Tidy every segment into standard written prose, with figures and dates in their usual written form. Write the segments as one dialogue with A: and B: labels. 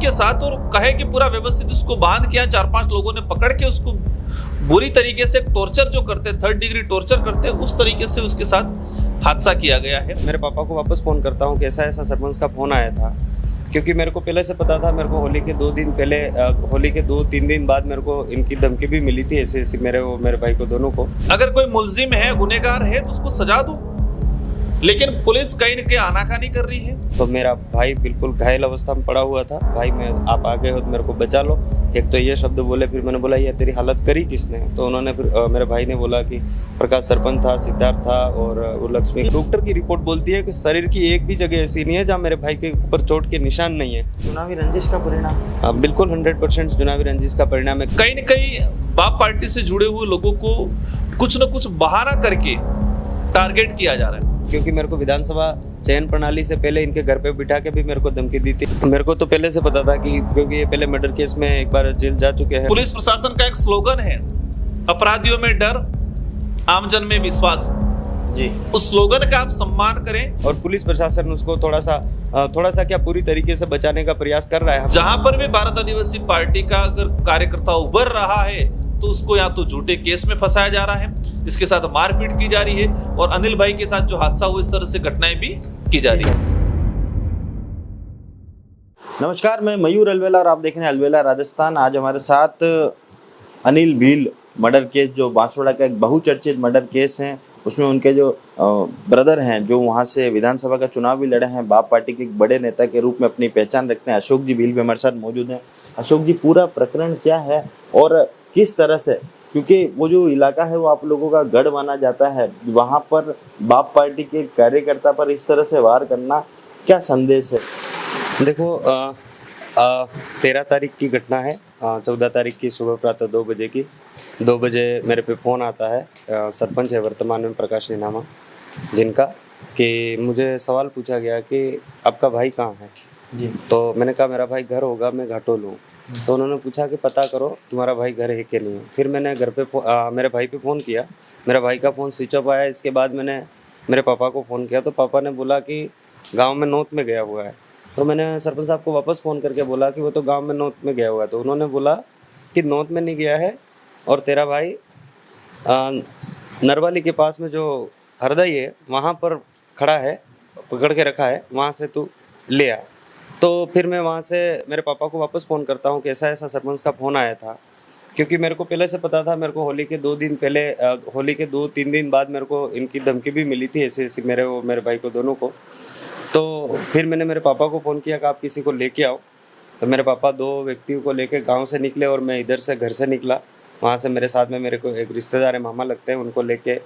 A: के साथ और कहे कि पूरा व्यवस्थित उसको बांध किया, 4-5 लोगों ने पकड़ के उसको बुरी तरीके से टॉर्चर जो करते, 3rd डिग्री टॉर्चर करते, उस तरीके से उसके साथ हादसा किया गया है।
B: मेरे पापा को वापस फ़ोन करता हूँ कि ऐसा ऐसा सरपंच का फ़ोन आया था, क्योंकि मेरे को पहले से पता था। मेरे को होली के 2 दिन पहले, होली के 2-3 दिन बाद मेरे को इनकी धमकी भी मिली थी, ऐसे ऐसे मेरे भाई को, दोनों को।
A: अगर कोई मुलजिम है, गुनहगार है तो उसको सजा दो, लेकिन पुलिस कहीं न कहीं आनाकानी कर रही है।
B: तो मेरा भाई बिल्कुल घायल अवस्था में पड़ा हुआ था। भाई मैं आप आ गए हो तो मेरे को बचा लो, एक तो ये शब्द बोले। फिर मैंने बोला ये तेरी हालत करी किसने? तो उन्होंने फिर मेरे भाई ने बोला कि प्रकाश सरपंच था, सिद्धार्थ था और वो लक्ष्मी। डॉक्टर की रिपोर्ट बोलती है कि शरीर की एक भी जगह ऐसी नहीं है जहाँ मेरे भाई के ऊपर चोट के निशान नहीं है।
C: चुनावी रंजिश का परिणाम?
B: बिल्कुल 100% चुनावी रंजिश का परिणाम है।
A: कहीं न कहीं बाप पार्टी से जुड़े हुए लोगों को कुछ न कुछ बहाना करके टारगेट किया जा रहा है।
B: क्योंकि मेरे को विधानसभा चयन प्रणाली से पहले इनके घर पे बिठा के भी मेरे को धमकी दी थी। मेरे को तो पहले से पता था कि क्योंकि ये पहले मर्डर केस में एक बार जेल जा चुके हैं।
A: पुलिस प्रशासन का एक स्लोगन है, अपराधियों में डर, आमजन में विश्वास
C: जी।
A: उस स्लोगन का आप सम्मान करें।
B: और पुलिस प्रशासन उसको थोड़ा सा क्या पूरी तरीके से बचाने का प्रयास कर रहा है।
A: जहां पर भी भारत आदिवासी पार्टी का अगर कार्यकर्ता उभर रहा है तो उसको या तो झूठे केस में फंसाया जा रहा है, इसके साथ मारपीट की जा रही है, और अनिल भाई के साथ जो हादसा हुआ इस तरह से घटनाएं भी की जा रही है।
C: नमस्कार, मैं मयूर अलवेला और आप देख रहे हैं अलवेला राजस्थान। आज हमारे साथ अनिल भील मर्डर केस, जो बांसवाड़ा का एक बहुचर्चित मर्डर केस है, उसमें उनके जो ब्रदर हैं, जो वहाँ से विधानसभा का चुनाव भी लड़े हैं, बाप पार्टी के एक बड़े नेता के रूप में अपनी पहचान रखते हैं, अशोक जी भील भी हमारे साथ मौजूद हैं। अशोक जी, पूरा प्रकरण क्या है और किस तरह से, क्योंकि वो जो इलाका है वो आप लोगों का गढ़ माना जाता है, वहाँ पर बाप पार्टी के कार्यकर्ता पर इस तरह से वार करना क्या संदेश है?
B: देखो 13 तारीख की घटना है। 14 तारीख की सुबह प्रातः 2 बजे की 2 बजे मेरे पे फ़ोन आता है। सरपंच है वर्तमान में प्रकाश नीनामा जिनका, कि मुझे सवाल पूछा गया कि आपका भाई कहाँ है
C: जी।
B: तो मैंने कहा मेरा भाई घर होगा, मैं घाटोल हूँ। तो उन्होंने पूछा कि पता करो तुम्हारा भाई घर है कि नहीं। फिर मैंने घर पे मेरे भाई पे फ़ोन किया, मेरा भाई का फ़ोन स्विच ऑफ आया। इसके बाद मैंने मेरे पापा को फ़ोन किया तो पापा ने बोला कि गांव में नौत में गया हुआ है। तो मैंने सरपंच साहब को वापस फ़ोन करके बोला कि वो तो गांव में नौत में गया हुआ है। तो उन्होंने बोला कि नौत में नहीं गया है और तेरा भाई नरवाली के पास में जो हरदई है वहाँ पर खड़ा है, पकड़ के रखा है, वहाँ से तू ले आ। तो फिर मैं वहाँ से मेरे पापा को वापस फ़ोन करता हूँ कि ऐसा ऐसा सरपंच का फ़ोन आया था, क्योंकि मेरे को पहले से पता था। मेरे को होली के 2 दिन पहले, होली के 2-3 दिन बाद मेरे को इनकी धमकी भी मिली थी, ऐसे ऐसे मेरे भाई को, दोनों को। तो फिर मैंने मेरे पापा को फ़ोन किया कि आप किसी को लेके आओ। तो मेरे पापा 2 व्यक्तियों को लेके गांव से निकले और मैं इधर से घर से निकला। वहाँ से मेरे साथ में मेरे को एक रिश्तेदार है, मामा लगते हैं, उनको लेके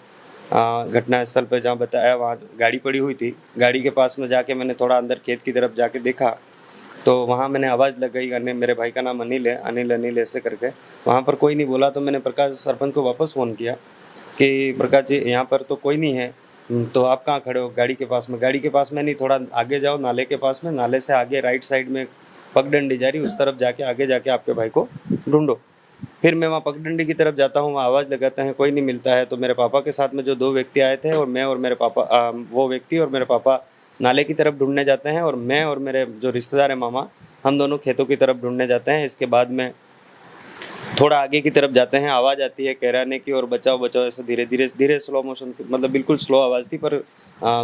B: घटना स्थल पर जहाँ बताया वहाँ गाड़ी पड़ी हुई थी। गाड़ी के पास में जाके मैंने थोड़ा अंदर खेत की तरफ जाके देखा तो वहाँ मैंने आवाज़ लगाई। मेरे भाई का नाम अनिल है, अनिल ऐसे करके। वहाँ पर कोई नहीं बोला तो मैंने प्रकाश सरपंच को वापस फ़ोन किया कि प्रकाश जी यहाँ पर तो कोई नहीं है, तो आप कहाँ खड़े हो? गाड़ी के पास में। गाड़ी के पास में नहीं, थोड़ा आगे जाओ, नाले के पास में, नाले से आगे राइट साइड में पगडंडी जा रही, उस तरफ जाके आगे जाके आपके भाई को ढूंढो। फिर मैं वहाँ पगडंडी की तरफ जाता हूँ, वहाँ आवाज़ लगाते हैं, कोई नहीं मिलता है। तो मेरे पापा के साथ में जो 2 व्यक्ति आए थे और मैं और मेरे पापा, वो व्यक्ति और मेरे पापा नाले की तरफ ढूंढने जाते हैं और मैं और मेरे जो रिश्तेदार हैं मामा, हम दोनों खेतों की तरफ ढूंढने जाते हैं। इसके बाद में थोड़ा आगे की तरफ जाते हैं, आवाज़ आती है कहराने की और बचाओ बचाओ, ऐसे धीरे धीरे स्लो मोशन, मतलब बिल्कुल स्लो आवाज़ थी, पर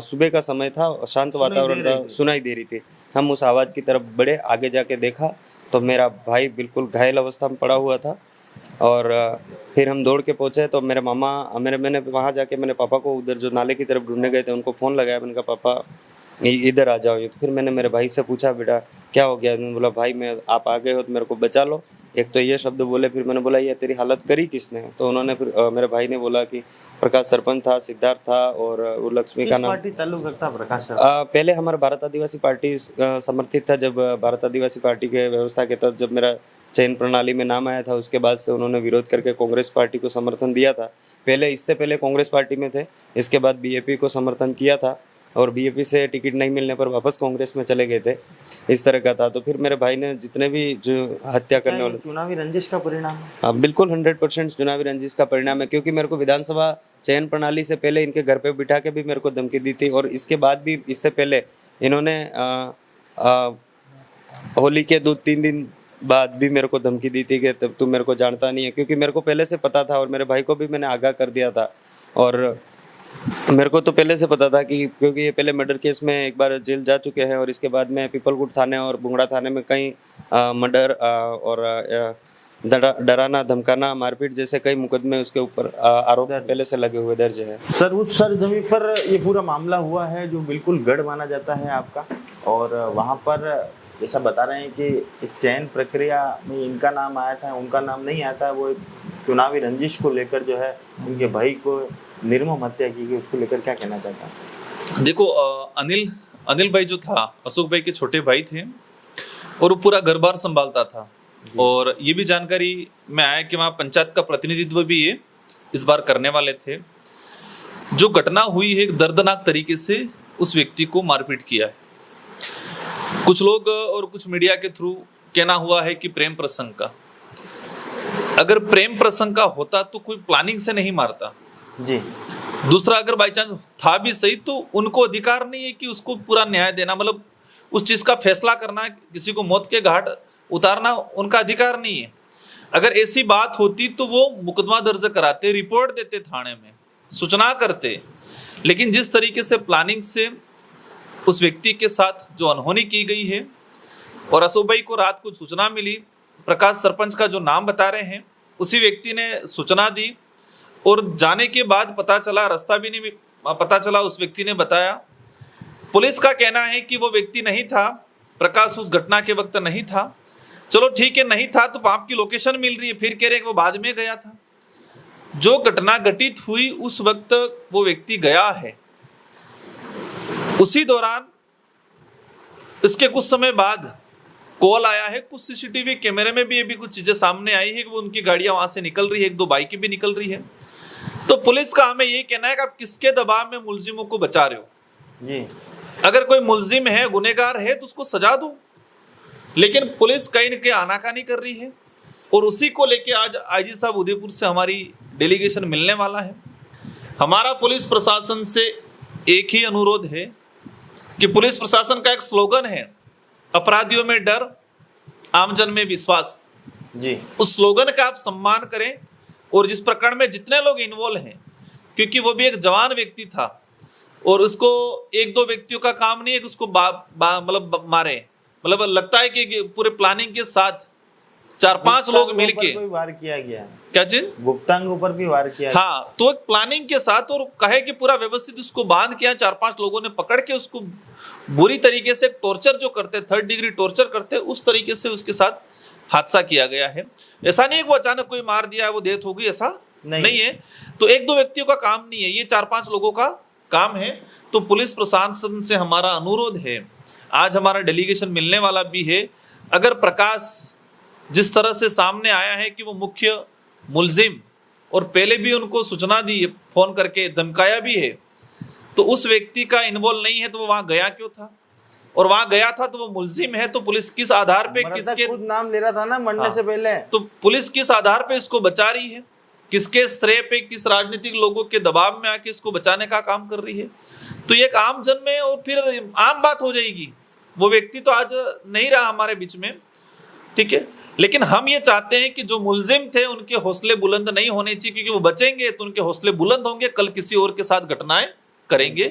B: सुबह का समय था, शांत वातावरण था, सुनाई दे रही थी। हम उस आवाज़ की तरफ बढ़े, आगे जाके देखा तो मेरा भाई बिल्कुल घायल अवस्था में पड़ा हुआ था। और फिर हम दौड़ के पहुँचे तो मैंने वहाँ जाके मैंने पापा को, उधर जो नाले की तरफ ढूंढने गए थे, उनको फ़ोन लगाया। मैंने कहा पापा इधर आ जाओ। तो फिर मैंने मेरे भाई से पूछा बेटा क्या हो गया? उन्होंने बोला भाई मैं आप आ गए हो तो मेरे को बचा लो, एक तो ये शब्द बोले। फिर मैंने बोला ये तेरी हालत करी किसने? तो उन्होंने फिर मेरे भाई ने बोला कि प्रकाश सरपंच था, सिद्धार्थ था और वो लक्ष्मी का नाम।
C: पार्टी ताल्लुक रखता प्रकाश?
B: पहले हमारा भारत आदिवासी पार्टी समर्थित था। जब भारत आदिवासी पार्टी के व्यवस्था के तहत जब मेरा चयन प्रणाली में नाम आया था, उसके बाद से उन्होंने विरोध करके कांग्रेस पार्टी को समर्थन दिया था। इससे पहले कांग्रेस पार्टी में थे, इसके बाद बीजेपी को समर्थन किया था और बीजेपी से टिकट नहीं मिलने पर वापस कांग्रेस में चले गए थे, इस तरह का था। तो फिर मेरे भाई ने जितने भी जो हत्या करने वाले,
C: चुनावी रंजिश का परिणाम?
B: हाँ बिल्कुल 100% चुनावी रंजिश का परिणाम है, क्योंकि मेरे को विधानसभा चयन प्रणाली से पहले इनके घर पे बिठा के भी मेरे को धमकी दी थी और इसके बाद भी, इससे पहले इन्होंने होली के 2-3 दिन बाद भी मेरे को धमकी दी थी कि तब तू मेरे को जानता नहीं है, क्योंकि मेरे को पहले से पता था और मेरे भाई को भी मैंने आगाह कर दिया था। और मेरे को तो पहले से पता था कि क्योंकि ये पहले मर्डर केस में एक बार जेल जा चुके हैं और इसके बाद में पीपलकुट थाने और बुंगड़ा थाने में कई मर्डर और डराना धमकाना मारपीट जैसे कई मुकदमे उसके ऊपर आरोप पहले से लगे हुए दर्ज है।
C: सर उस सरजमी पर ये पूरा मामला हुआ है जो बिल्कुल गढ़ माना जाता है आपका, और वहाँ पर जैसा बता रहे हैं कि एक चयन प्रक्रिया में इनका नाम आया था, उनका नाम नहीं आया था। वो एक चुनावी रंजिश को लेकर जो है उनके भाई को निर्मम हत्या की गई, उसको लेकर क्या कहना चाहता है?
A: देखो अनिल भाई जो था अशोक भाई के छोटे भाई थे और वो पूरा घर बार संभालता था। और ये भी जानकारी में आया कि वहाँ पंचायत का प्रतिनिधित्व भी ये इस बार करने वाले थे। जो घटना हुई है एक दर्दनाक तरीके से उस व्यक्ति को मारपीट किया है। कुछ लोग और कुछ मीडिया के थ्रू कहना हुआ है कि प्रेम प्रसंग का, अगर प्रेम प्रसंग का होता तो कोई प्लानिंग से नहीं मारता
C: जी।
A: दूसरा अगर बाई चांस था भी सही तो उनको अधिकार नहीं है कि उसको पूरा न्याय देना, मतलब उस चीज का फैसला करना, किसी को मौत के घाट उतारना उनका अधिकार नहीं है। अगर ऐसी बात होती तो वो मुकदमा दर्ज कराते, रिपोर्ट देते थाने में, सूचना करते। लेकिन जिस तरीके से प्लानिंग से उस व्यक्ति के साथ जो अनहोनी की गई है, और अशोक भाई को रात को सूचना मिली, प्रकाश सरपंच का जो नाम बता रहे हैं उसी व्यक्ति ने सूचना दी, और जाने के बाद पता चला, रास्ता भी नहीं पता चला, उस व्यक्ति ने बताया। पुलिस का कहना है कि वो व्यक्ति नहीं था, प्रकाश उस घटना के वक्त नहीं था। चलो ठीक है, नहीं था तो पाप की लोकेशन मिल रही है, फिर कह रहे हैं कि वो बाद में गया था। जो घटना घटित हुई उस वक्त वो व्यक्ति गया है। उसी दौरान इसके कुछ समय बाद कॉल आया है, कुछ सीसीटीवी कैमरे में भी अभी कुछ चीजें सामने आई है कि वो उनकी गाड़ियां वहां से निकल रही है, 1-2 बाइकें भी निकल रही है। तो पुलिस का हमें ये कहना है कि आप किसके दबाव में मुलजिमों को बचा रहे हो जी। अगर कोई मुलजिम है, गुनहगार है तो उसको सजा दो, लेकिन पुलिस कहीं न कहीं आनाकानी कर रही है। और उसी को लेके आज आईजी साहब उदयपुर से हमारी डेलीगेशन मिलने वाला है। हमारा पुलिस प्रशासन से एक ही अनुरोध है कि पुलिस प्रशासन का एक स्लोगन है, अपराधियों में डर, आमजन में विश्वास जी। उस स्लोगन का आप सम्मान करें। और जिस प्रकरण में जितने लोग इन्वॉल्व हैं, क्योंकि वो भी एक जवान व्यक्ति था और उसको 1-2 व्यक्तियों का काम नहीं है कि उसको मतलब मारे, मतलब लगता है कि पूरे प्लानिंग के साथ 4-5 लोग मिलके
C: वार किया गया।
A: क्या चीज?
C: गुप्तांग ऊपर भी वार किया।
A: हाँ, तो एक प्लानिंग के साथ, और कहे कि पूरा व्यवस्थित उसको बांध किया, 4-5 लोगों ने पकड़ के उसको बुरी तरीके से टॉर्चर जो करते, 3rd डिग्री टॉर्चर करते, उस तरीके से उसके साथ हादसा किया गया है। ऐसा नहीं है कि वो अचानक कोई मार दिया, वो डेथ हो गई, ऐसा नहीं है। तो 1-2 व्यक्तियों का काम नहीं है, ये 4-5 लोगों का काम है। तो पुलिस प्रशासन से हमारा अनुरोध है, आज हमारा डेलीगेशन मिलने वाला भी है, अगर प्रकाश जिस तरह से सामने आया है कि वो मुख्य मुलजिम, और पहले भी उनको सूचना दी, फोन करके धमकाया भी है, तो उस व्यक्ति का इन्वॉल्व नहीं है तो वो वहां गया क्यों था? और वहां गया था तो वो मुलजिम है, तो पुलिस किस आधार पे, किसके
C: खुद नाम ले रहा था ना मरने से पहले,
A: तो पुलिस किस आधार पे इसको बचा रही है? किसके श्रेय पे, किस राजनीतिक लोगों के दबाव में आके इसको बचाने का काम कर रही है? तो ये एक आम जन में और फिर आम बात हो जाएगी। वो व्यक्ति तो आज नहीं रहा हमारे बीच में, ठीक है, लेकिन हम ये चाहते हैं कि जो मुलजिम थे उनके हौसले बुलंद नहीं होने चाहिए, क्योंकि वो बचेंगे तो उनके हौसले बुलंद होंगे, कल किसी और के साथ घटनाएं करेंगे।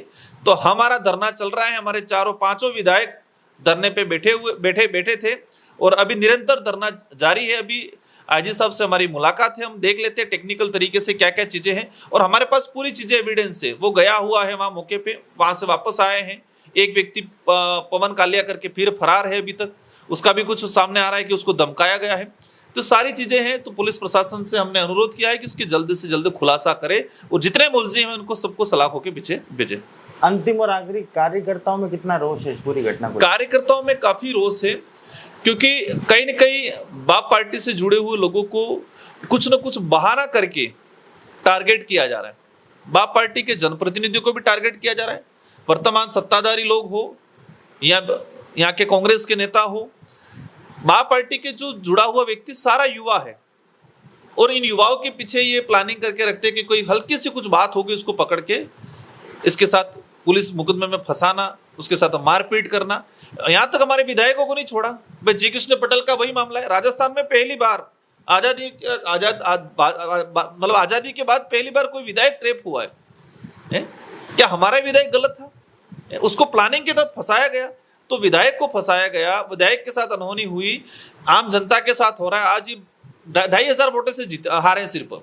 A: तो हमारा धरना चल रहा है, हमारे 4-5 विधायक धरने पे बैठे थे और अभी निरंतर धरना जारी है। अभी आईजी साहब से हमारी मुलाकात है, हम देख लेते हैं टेक्निकल तरीके से क्या क्या चीजें हैं, और हमारे पास पूरी चीजें एविडेंस है। वो गया हुआ है वहाँ मौके पे, वहां से वापस आए हैं। एक व्यक्ति पवन कालिया करके फिर फरार है, अभी तक उसका भी कुछ सामने आ रहा है कि उसको धमकाया गया है। तो सारी चीजें हैं। तो पुलिस प्रशासन से हमने अनुरोध किया है कि इसकी जल्द से जल्द खुलासा करे और जितने मुलजिम हैं उनको सबको सलाखों के पीछे भेजे।
C: अंतिम और आखिरी, कार्यकर्ताओं में कितना रोष है इस पूरी घटना को?
A: कार्यकर्ताओं में काफी रोष है, क्योंकि कहीं न कहीं बाप पार्टी से जुड़े हुए लोगों को कुछ न कुछ बहाना करके टारगेट किया जा रहा है। बाप पार्टी के जनप्रतिनिधियों को भी टारगेट किया जा रहा है, वर्तमान सत्ताधारी लोग हो या यहाँ के कांग्रेस के नेता हो। बाप पार्टी के जो जुड़ा हुआ व्यक्ति सारा युवा है, और इन युवाओं के पीछे ये प्लानिंग करके रखते हैं कि कोई हल्की सी कुछ बात होगी उसको पकड़ के इसके साथ पुलिस मुकदमे में फंसाना, उसके साथ मारपीट करना, यहाँ तक हमारे विधायकों को नहीं छोड़ा। भाई जी कृष्ण पटेल का वही मामला है, राजस्थान में पहली बार मतलब आजादी के बाद पहली बार कोई विधायक ट्रेप हुआ है? क्या हमारा विधायक गलत था? उसको प्लानिंग के तहत फंसाया गया, तो विधायक को फंसाया गया, विधायक के साथ अनहोनी हुई, आम जनता के साथ हो रहा है। आज ही 2,500 वोटों से हारे, सिर्फ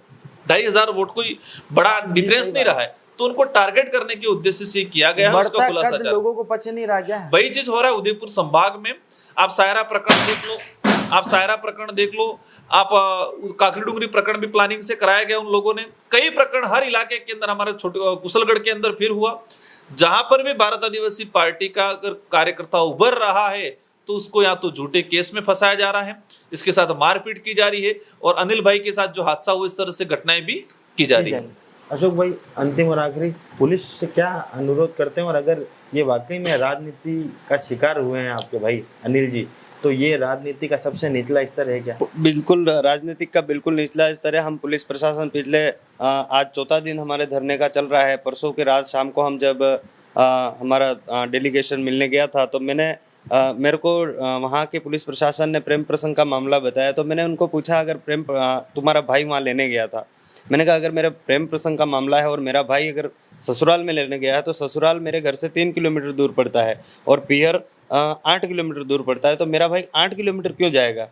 A: 2,500 वोट कोई बड़ा डिफरेंस नहीं रहा है, तो उनको टारगेट करने के उद्देश्य से किया गया है। उसका खुलासा
C: लोगों को पच नहीं रहा क्या?
A: वही चीज हो रहा है उदयपुर संभाग में। आप सायरा प्रकरण देख लो, आप काकरी डूंगरी प्रकरण भी प्लानिंग से कराया गया उन लोगों ने। कई प्रकरण हर इलाके के अंदर, हमारे छोटे कुशलगढ़ के अंदर फिर हुआ। जहां पर भी भारत आदिवासी पार्टी का अगर कार्यकर्ता उभर रहा है तो उसको या तो झूठे केस में फंसाया जा रहा है, इसके साथ मारपीट की जा रही है, और अनिल भाई के साथ जो हादसा हुआ इस तरह से घटनाएं भी की जा रही है।
C: अशोक भाई, अंतिम और आखिरी, पुलिस से क्या अनुरोध करते हैं, और अगर ये वाकई में राजनीति का शिकार हुए हैं आपके भाई अनिल जी, तो ये राजनीति का सबसे निचला स्तर है क्या?
B: बिल्कुल, राजनीतिक का बिल्कुल निचला स्तर है। हम पुलिस प्रशासन पिछले आज चौथा दिन हमारे धरने का चल रहा है। परसों की रात शाम को हम जब हमारा डेलीगेशन मिलने गया था, तो मेरे को वहाँ के पुलिस प्रशासन ने प्रेम प्रसंग का मामला बताया। तो मैंने उनको पूछा, अगर तुम्हारा भाई वहाँ लेने गया था, मैंने कहा अगर मेरा प्रेम प्रसंग का मामला है और मेरा भाई अगर ससुराल में लेने गया है, तो ससुराल मेरे घर से 3 किलोमीटर दूर पड़ता है और पियर 8 किलोमीटर दूर पड़ता है, तो मेरा भाई 8 किलोमीटर क्यों जाएगा?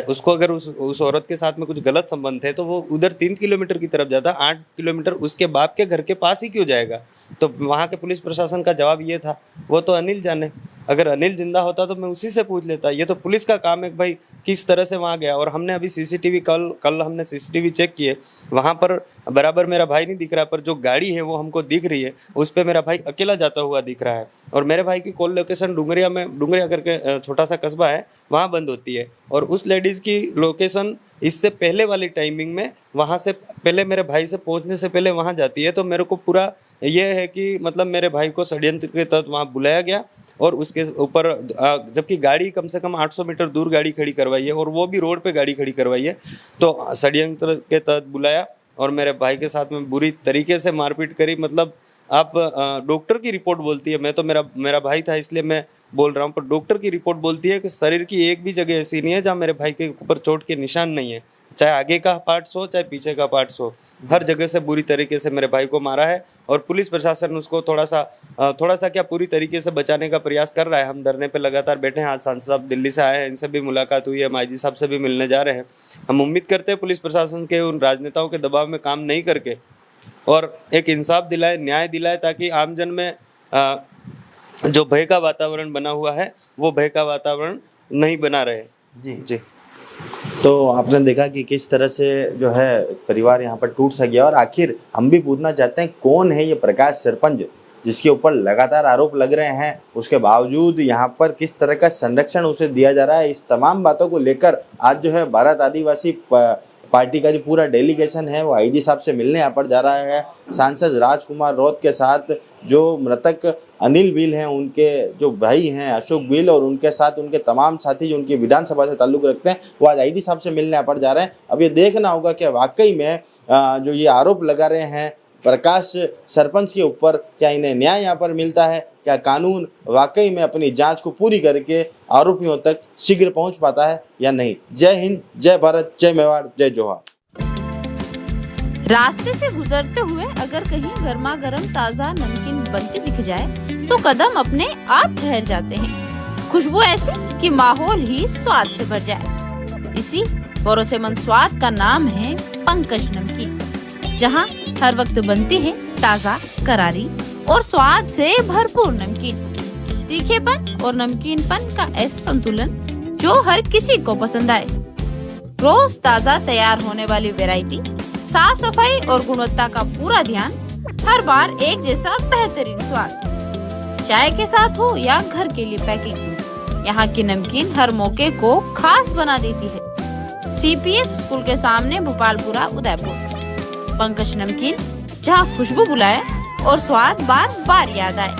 B: उसको अगर उस औरत के साथ में कुछ गलत संबंध है तो वो उधर 3 किलोमीटर की तरफ जाता, 8 किलोमीटर उसके बाप के घर के पास ही क्यों जाएगा? तो वहाँ के पुलिस प्रशासन का जवाब ये था, वो तो अनिल जाने, अगर अनिल जिंदा होता तो मैं उसी से पूछ लेता। ये तो पुलिस का काम है भाई किस तरह से वहाँ गया। और हमने अभी सीसीटीवी कल हमने सीसीटीवी चेक किए, वहाँ पर बराबर मेरा भाई नहीं दिख रहा, पर जो गाड़ी है वो हमको दिख रही है, उस पर मेरा भाई अकेला जाता हुआ दिख रहा है। और मेरे भाई की कॉल लोकेशन डूंगरिया करके छोटा सा कस्बा है, वहाँ बंद होती है। और उस लेडीज़ की लोकेशन इससे पहले वाली टाइमिंग में वहाँ से पहले मेरे भाई से पहुँचने से पहले वहाँ जाती है। तो मेरे को पूरा ये है कि मतलब मेरे भाई को षड्यंत्र के तहत वहाँ बुलाया गया, और उसके ऊपर जबकि गाड़ी कम से कम 800 मीटर दूर गाड़ी खड़ी करवाई है, और वो भी रोड पे गाड़ी खड़ी करवाई है। तो षड्यंत्र के तहत बुलाया और मेरे भाई के साथ में बुरी तरीके से मारपीट करी। मतलब आप डॉक्टर की रिपोर्ट बोलती है, मैं तो मेरा भाई था इसलिए मैं बोल रहा हूँ, पर डॉक्टर की रिपोर्ट बोलती है कि शरीर की एक भी जगह ऐसी नहीं है जहाँ मेरे भाई के ऊपर चोट के निशान नहीं है, चाहे आगे का पार्ट्स हो चाहे पीछे का पार्ट्स हो, हर जगह से बुरी तरीके से मेरे भाई को मारा है। और पुलिस प्रशासन उसको थोड़ा सा क्या पूरी तरीके से बचाने का प्रयास कर रहा है। हम धरने पे लगातार बैठे हैं। आज सांसद साहब दिल्ली से आए हैं, इनसे भी मुलाकात हुई है, हम IG साहब से भी मिलने जा रहे हैं। हम उम्मीद करते हैं पुलिस प्रशासन के उन राजनेताओं के दबाव में काम नहीं करके और एक इंसाफ दिलाए, न्याय दिलाए, ताकि आमजन में जो भय का वातावरण बना हुआ है वो भय का वातावरण नहीं बना रहे। जी।
C: तो आपने देखा कि किस तरह से जो है परिवार यहाँ पर टूट सा गया। और आखिर हम भी पूछना चाहते हैं, कौन है ये प्रकाश सरपंच जिसके ऊपर लगातार आरोप लग रहे हैं, उसके बावजूद यहाँ पर किस तरह का संरक्षण उसे दिया जा रहा है? इस तमाम बातों को लेकर आज जो है भारत आदिवासी पार्टी का जो पूरा डेलीगेशन है वो IG साहब से मिलने यहाँ पर जा रहा है। सांसद राजकुमार रौत के साथ जो मृतक अनिल भील हैं, उनके जो भाई हैं अशोक भील, और उनके साथ उनके तमाम साथी जो उनकी विधानसभा से ताल्लुक़ रखते हैं, वो आज IG साहब से मिलने यहाँ पर जा रहे हैं। अब ये देखना होगा कि वाकई में जो ये आरोप लगा रहे हैं प्रकाश सरपंच के ऊपर, क्या इन्हें न्याय यहाँ पर मिलता है? क्या कानून वाकई में अपनी जांच को पूरी करके आरोपियों तक शीघ्र पहुंच पाता है या नहीं? जय हिंद, जय भारत, जय मेवाड़, जय जोहार।
D: रास्ते से गुजरते हुए अगर कहीं गर्मा गर्म ताज़ा नमकीन बनती दिख जाए तो कदम अपने आप ठहर जाते हैं। खुशबू ऐसी कि माहौल ही स्वाद से भर जाए। इसी भरोसेमंद स्वाद का नाम है पंकज नमकीन, जहां हर वक्त बनती है ताज़ा, करारी और स्वाद से भरपूर नमकीन। तीखेपन और नमकीनपन का ऐसा संतुलन जो हर किसी को पसंद आए। रोज ताज़ा तैयार होने वाली वैरायटी, साफ सफाई और गुणवत्ता का पूरा ध्यान, हर बार एक जैसा बेहतरीन स्वाद। चाय के साथ हो या घर के लिए पैकिंग, यहाँ की नमकीन हर मौके को खास बना देती है। CPS स्कूल के सामने भोपालपुरा, उदयपुर। पंकज नमकीन, जहाँ खुशबू बुलाए और स्वाद बार बार याद आए।